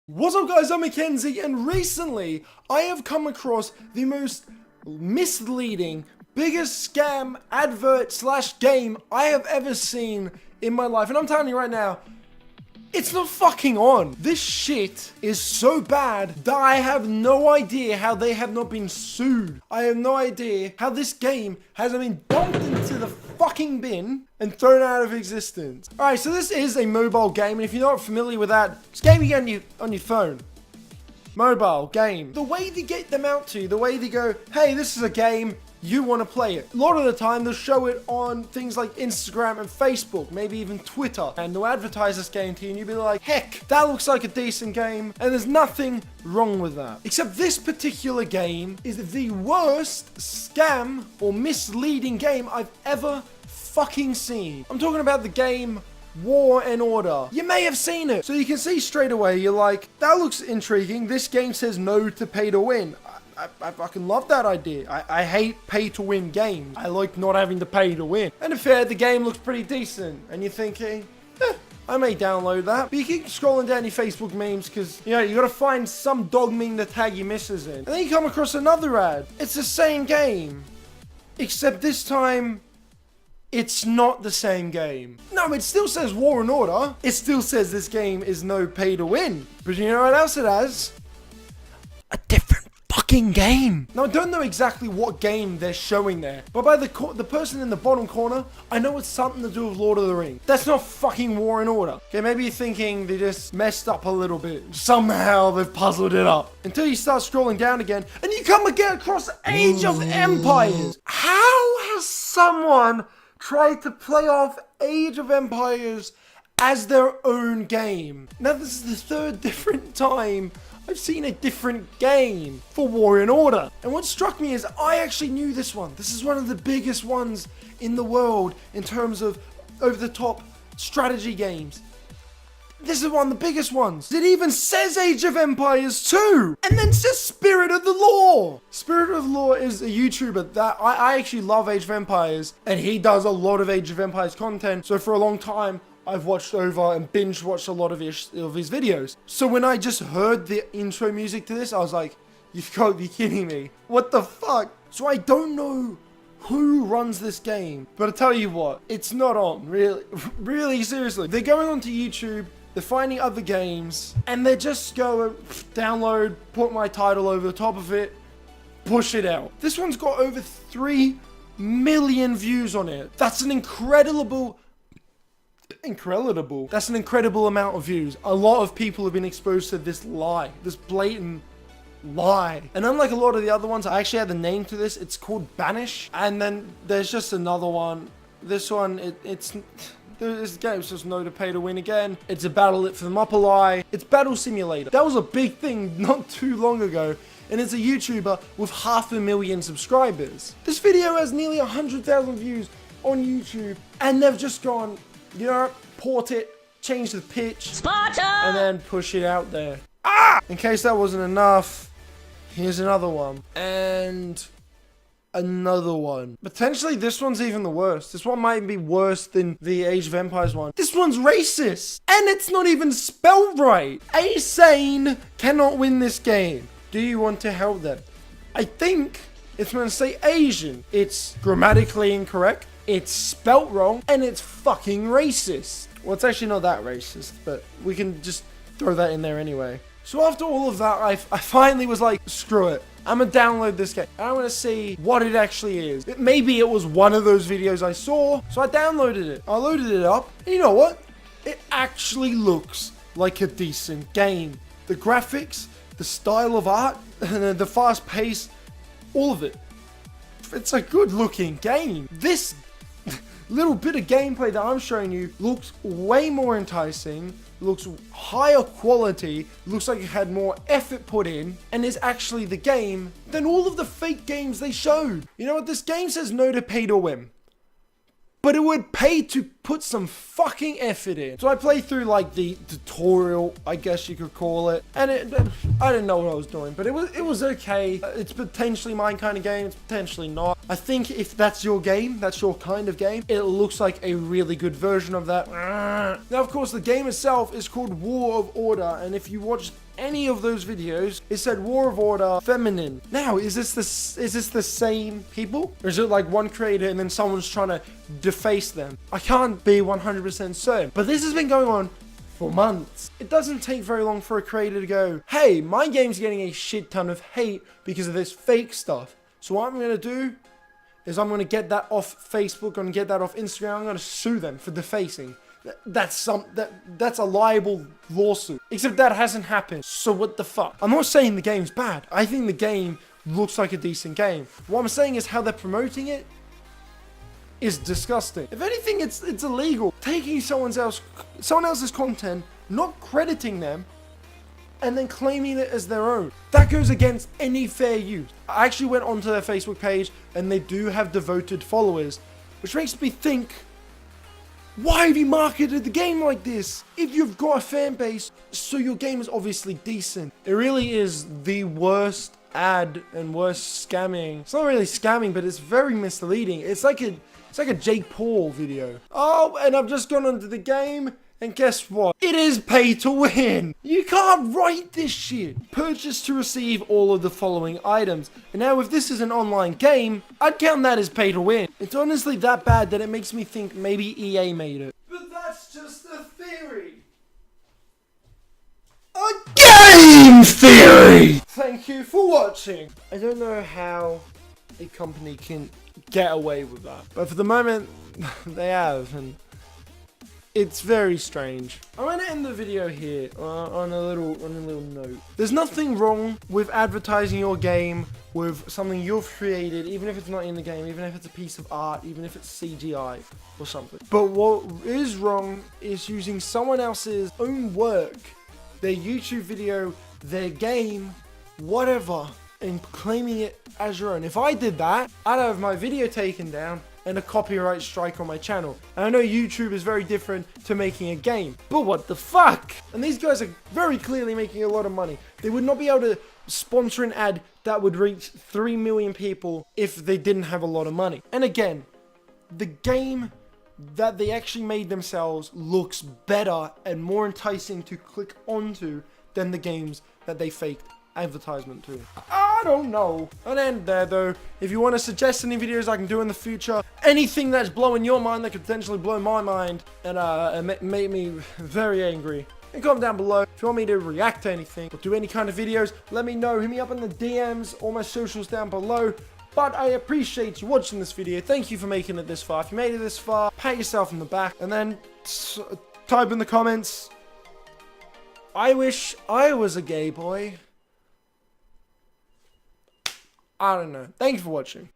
What's up guys, I'm Mackenzie, and recently I have come across the most misleading, biggest scam advert slash game I have ever seen in my life. And I'm telling you right now, it's not fucking on. This shit is so bad that I have no idea how they have not been sued. I have no idea how this game hasn't been dumped into the fucking bin and thrown out of existence. Alright, so this is a mobile game, and if you're not familiar with that, it's a game you get on your phone. Mobile game. The way they get them out to you, the way they go, hey, this is a game, you want to play it. A lot of the time, they'll show it on things like Instagram and Facebook, maybe even Twitter, and they'll advertise this game to you, and you'll be like, heck, that looks like a decent game, and there's nothing wrong with that. Except this particular game is the worst scam or misleading game I've ever fucking seen. I'm talking about the game War and Order. You may have seen it. So you can see straight away, you're like, that looks intriguing. This game says no to pay to win. I fucking love that idea. I hate pay to win games. I like not having to pay to win. And in fair, the game looks pretty decent. And you're thinking, I may download that. But you keep scrolling down your Facebook memes because, you know, you gotta find some dog meme to tag your missus in. And then you come across another ad. It's the same game. Except this time, it's not the same game. No, it still says War and Order. It still says this game is no pay to win. But you know what else it has? A different fucking game. Now, I don't know exactly what game they're showing there, but by the person in the bottom corner, I know it's something to do with Lord of the Rings. That's not fucking War and Order. Okay, maybe you're thinking they just messed up a little bit. Somehow they've puzzled it up. Until you start scrolling down again, and you come again across Age of Empires. How has someone tried to play off Age of Empires as their own game? Now, this is the third different time I've seen a different game for War and Order. And what struck me is I actually knew this one. This is one of the biggest ones in the world in terms of over-the-top strategy games. This is one of the biggest ones. It even says Age of Empires 2. And then says Spirit of the Law. Spirit of the Law is a YouTuber that I actually love Age of Empires. And he does a lot of Age of Empires content. So for a long time, I've watched over and binge watched a lot of his videos. So when I just heard the intro music to this, I was like, you've got to be kidding me. What the fuck? So I don't know who runs this game. But I tell you what, it's not on. Really seriously. They're going onto YouTube. They're finding other games, and they just go download, put my title over the top of it, push it out. This one's got over 3 million views on it. That's an incredible amount of views. A lot of people have been exposed to this lie, this blatant lie. And unlike a lot of the other ones, I actually had the name to this. It's called Banish. And then there's just another one. This one, this game's just no to pay to win again. It's a battle it for the Mapalai. It's Battle Simulator. That was a big thing not too long ago. And it's a YouTuber with 500,000 subscribers. This video has nearly 100,000 views on YouTube. And they've just gone, you know, port it, change the pitch, Sparta! And then push it out there. In case that wasn't enough, here's another one. And another one. Potentially this one's even the worst. This one might be worse than the Age of Empires one. This one's racist. And it's not even spelled right. A sane cannot win this game. Do you want to help them? I think it's going to say Asian. It's grammatically incorrect. It's spelt wrong. And it's fucking racist. Well, it's actually not that racist, but we can just throw that in there anyway. So after all of that, I finally was like, screw it. I'm gonna download this game. I want to see what it actually is. Maybe it was one of those videos I saw. So I downloaded it. I loaded it up. And you know what? It actually looks like a decent game. The graphics, the style of art, the fast pace, all of it. It's a good looking game. This little bit of gameplay that I'm showing you looks way more enticing, looks higher quality, looks like it had more effort put in, and is actually the game than all of the fake games they showed. You know what? This game says no to pay to win. But it would pay to put some fucking effort in. So I played through like the tutorial, I guess you could call it, and I didn't know what I was doing, but it was okay. It's potentially my kind of game, it's potentially not. I think if that's your game, that's your kind of game, it looks like a really good version of that. Now, of course, the game itself is called War of Order, and if you watch any of those videos, it said War of Order Feminine. Now, is this the same people? Or is it like one creator and then someone's trying to deface them? I can't be 100% certain, but this has been going on for months. It doesn't take very long for a creator to go, hey, my game's getting a shit ton of hate because of this fake stuff. So what I'm gonna do is I'm gonna get that off Facebook, I'm gonna get that off Instagram, I'm gonna sue them for defacing. That's a liable lawsuit. Except that hasn't happened. So what the fuck? I'm not saying the game's bad. I think the game looks like a decent game. What I'm saying is how they're promoting it is disgusting. If anything, it's illegal. Taking someone else's content, not crediting them, and then claiming it as their own. That goes against any fair use. I actually went onto their Facebook page and they do have devoted followers, which makes me think, why have you marketed the game like this? If you've got a fan base, so your game is obviously decent. It really is the worst ad and worst scamming. It's not really scamming, but it's very misleading. It's like a Jake Paul video. Oh, and I've just gone onto the game, and guess what? It is pay to win. You can't write this shit. Purchase to receive all of the following items. And now if this is an online game, I'd count that as pay to win. It's honestly that bad that it makes me think maybe EA made it. But that's just a theory. A game theory! Thank you for watching. I don't know how a company can get away with that. But for the moment, they have, and it's very strange. I'm going to end the video here on a little note. There's nothing wrong with advertising your game with something you've created, even if it's not in the game, even if it's a piece of art, even if it's CGI or something. But what is wrong is using someone else's own work, their YouTube video, their game, whatever, and claiming it as your own. If I did that, I'd have my video taken down and a copyright strike on my channel. And I know YouTube is very different to making a game, but what the fuck? And these guys are very clearly making a lot of money. They would not be able to sponsor an ad that would reach 3 million people if they didn't have a lot of money. And again, the game that they actually made themselves looks better and more enticing to click onto than the games that they faked advertisement to. I don't know. I'll end there though. If you want to suggest any videos I can do in the future, anything that's blowing your mind that could potentially blow my mind and make me very angry, and comment down below. If you want me to react to anything or do any kind of videos, let me know. Hit me up in the DMs, all my socials down below. But I appreciate you watching this video. Thank you for making it this far. If you made it this far, pat yourself on the back and then type in the comments, I wish I was a gay boy. I don't know. Thank you for watching.